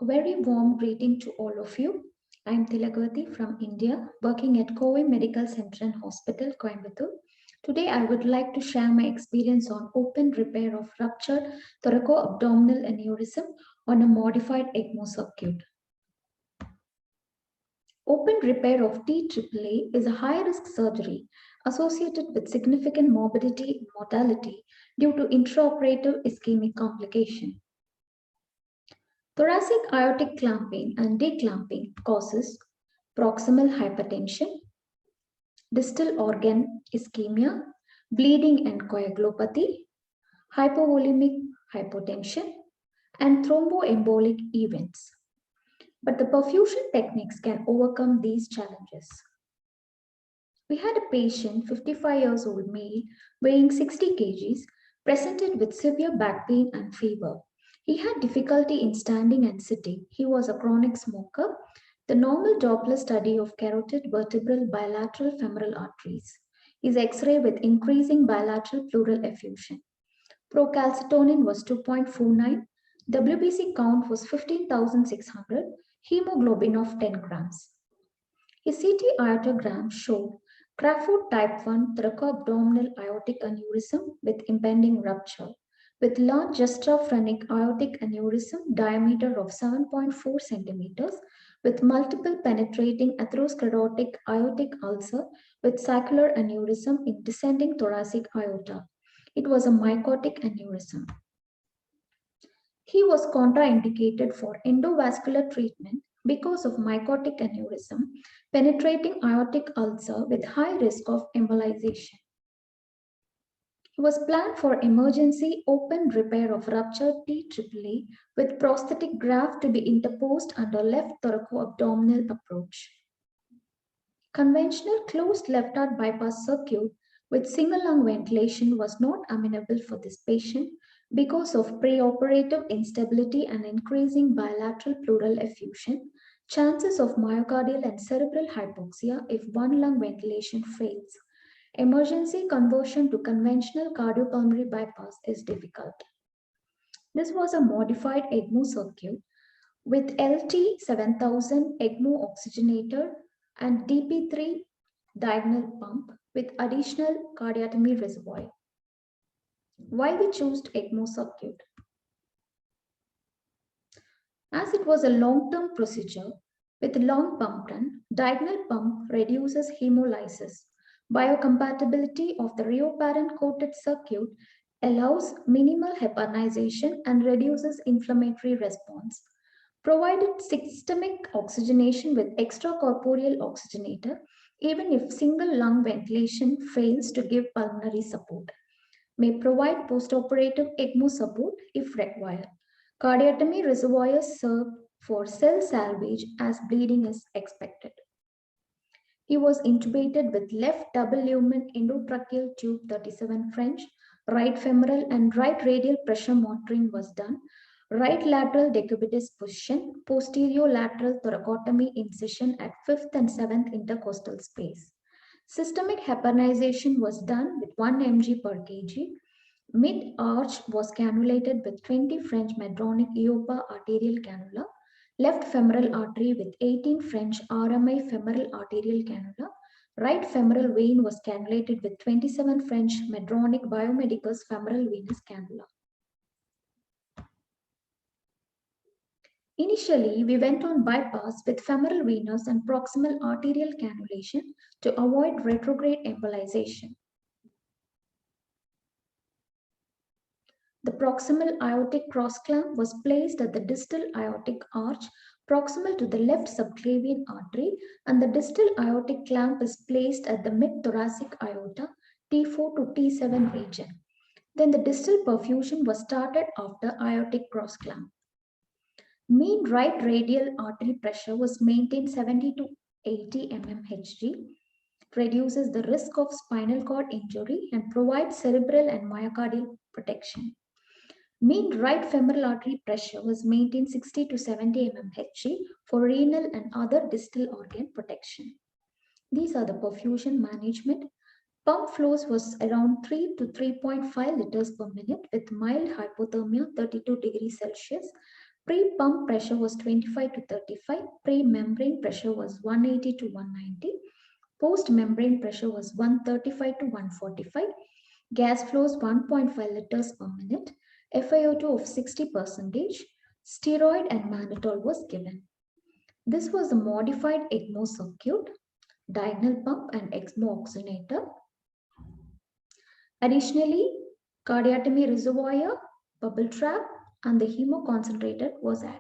A very warm greeting to all of you. I am Tilagavati from India, working at Kovai Medical Center and Hospital, Coimbatore. Today, I would like to share my experience on open repair of ruptured thoracoabdominal aneurysm on a modified ECMO circuit. Open repair of TAAA is a high-risk surgery associated with significant morbidity and mortality due to intraoperative ischemic complication. Thoracic aortic clamping and declamping causes proximal hypertension, distal organ ischemia, bleeding and coagulopathy, hypovolemic hypotension, and thromboembolic events. But the perfusion techniques can overcome these challenges. We had a patient, 55 years old male, weighing 60 kgs, presented with severe back pain and fever. He had difficulty in standing and sitting. He was a chronic smoker. The normal Doppler study of carotid vertebral bilateral femoral arteries. His X-ray with increasing bilateral pleural effusion. Procalcitonin was 2.49. WBC count was 15,600. Hemoglobin of 10 grams. His CT aortogram showed Crawford type 1 thoracoabdominal aortic aneurysm with impending rupture, with large juxtaphrenic aortic aneurysm diameter of 7.4 centimeters, with multiple penetrating atherosclerotic aortic ulcer with saccular aneurysm in descending thoracic aorta. It was a mycotic aneurysm. He was contraindicated for endovascular treatment because of mycotic aneurysm, penetrating aortic ulcer with high risk of embolization. He was planned for emergency open repair of ruptured TAAA with prosthetic graft to be interposed under left thoracoabdominal approach. Conventional closed left heart bypass circuit with single lung ventilation was not amenable for this patient because of preoperative instability and increasing bilateral pleural effusion, chances of myocardial and cerebral hypoxia if one lung ventilation fails. Emergency conversion to conventional cardiopulmonary bypass is difficult. This was a modified ECMO circuit with LT 7000 ECMO oxygenator and DP3 diagonal pump with additional cardiotomy reservoir. Why we chose ECMO circuit? As it was a long-term procedure with long pump run, diagonal pump reduces hemolysis. Biocompatibility of the rioparin coated circuit allows minimal heparinization and reduces inflammatory response. Provided systemic oxygenation with extracorporeal oxygenator, even if single lung ventilation fails to give pulmonary support. May provide postoperative ECMO support if required. Cardiotomy reservoirs serve for cell salvage as bleeding is expected. He was intubated with left double lumen endotracheal tube 37 French, right femoral and right radial pressure monitoring was done. Right lateral decubitus position, posterior lateral thoracotomy incision at 5th and 7th intercostal space. Systemic heparinization was done with 1 mg per kg. Mid-arch was cannulated with 20 French Medtronic EOPA arterial cannula. Left femoral artery with 18 French RMI femoral arterial cannula. Right femoral vein was cannulated with 27 French Medtronic Biomedicus femoral venous cannula. Initially, we went on bypass with femoral venous and proximal arterial cannulation to avoid retrograde embolization. The proximal aortic cross clamp was placed at the distal aortic arch proximal to the left subclavian artery, and the distal aortic clamp is placed at the mid-thoracic aorta T4 to T7 region. Then the distal perfusion was started after aortic cross clamp. Mean right radial artery pressure was maintained 70 to 80 mmHg, reduces the risk of spinal cord injury and provides cerebral and myocardial protection. Mean right femoral artery pressure was maintained 60 to 70 mmHg for renal and other distal organ protection. These are the perfusion management. Pump flows was around 3 to 3.5 liters per minute with mild hypothermia 32 degrees Celsius. Pre-pump pressure was 25 to 35, pre-membrane pressure was 180 to 190, post-membrane pressure was 135 to 145, gas flows 1.5 liters per minute, FiO2 of 60%, steroid and mannitol was given. This was the modified ECMO circuit, diagonal pump and ECMO oxygenator. Additionally, cardiotomy reservoir, bubble trap, and the hemoconcentrator was added.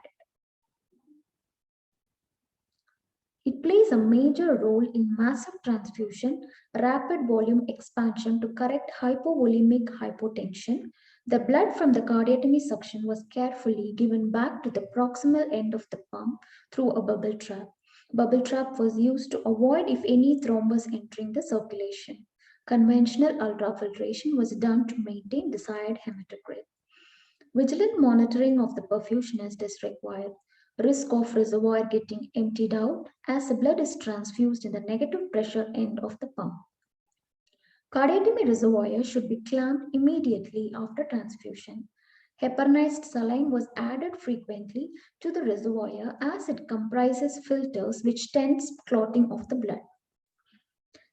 It plays a major role in massive transfusion, rapid volume expansion to correct hypovolemic hypotension. The blood from the cardiotomy suction was carefully given back to the proximal end of the pump through a bubble trap. Bubble trap was used to avoid if any thrombus entering the circulation. Conventional ultrafiltration was done to maintain desired hematocrit. Vigilant monitoring of the perfusionist is required. Risk of reservoir getting emptied out as the blood is transfused in the negative pressure end of the pump. Cardiotomy reservoir should be clamped immediately after transfusion. Heparinized saline was added frequently to the reservoir as it comprises filters which tends clotting of the blood.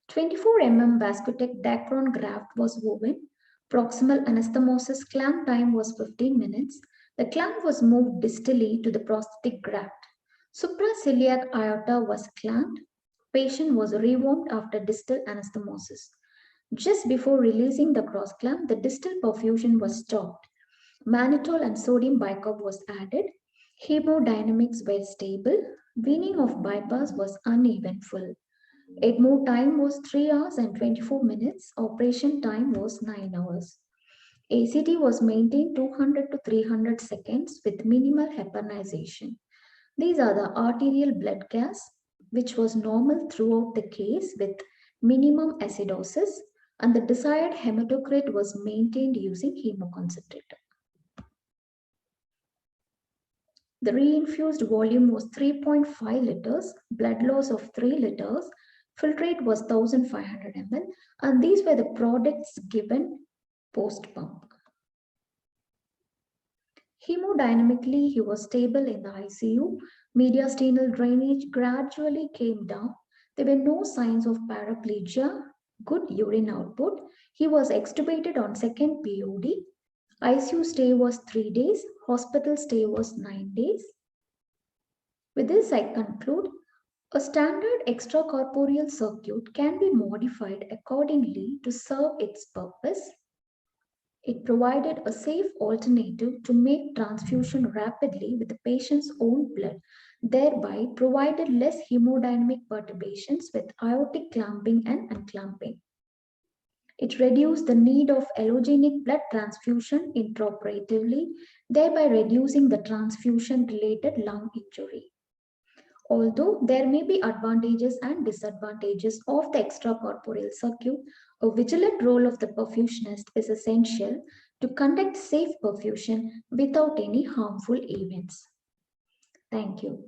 24 mm Vascotec Dacron graft was woven. Proximal anastomosis clamp time was 15 minutes. The clamp was moved distally to the prosthetic graft. Supraciliac aorta was clamped. Patient was rewarmed after distal anastomosis. Just before releasing the cross clamp, the distal perfusion was stopped. Mannitol and sodium bicarb was added. Hemodynamics were stable. Weaning of bypass was uneventful. ECMO time was 3 hours and 24 minutes. Operation time was 9 hours. ACT was maintained 200 to 300 seconds with minimal heparinization. These are the arterial blood gas, which was normal throughout the case with minimum acidosis, and the desired hematocrit was maintained using hemoconcentrator. The reinfused volume was 3.5 liters, blood loss of 3 liters, filtrate was 1500 ml, and these were the products given post-pump. Hemodynamically, he was stable in the ICU. Mediastinal drainage gradually came down. There were no signs of paraplegia, good urine output. He was extubated on second POD. ICU stay was 3 days. Hospital stay was 9 days. With this, I conclude. A standard extracorporeal circuit can be modified accordingly to serve its purpose. It provided a safe alternative to make transfusion rapidly with the patient's own blood, thereby provided less hemodynamic perturbations with aortic clamping and unclamping. It reduced the need of allogenic blood transfusion intraoperatively, thereby reducing the transfusion-related lung injury. Although there may be advantages and disadvantages of the extracorporeal circuit, a vigilant role of the perfusionist is essential to conduct safe perfusion without any harmful events. Thank you.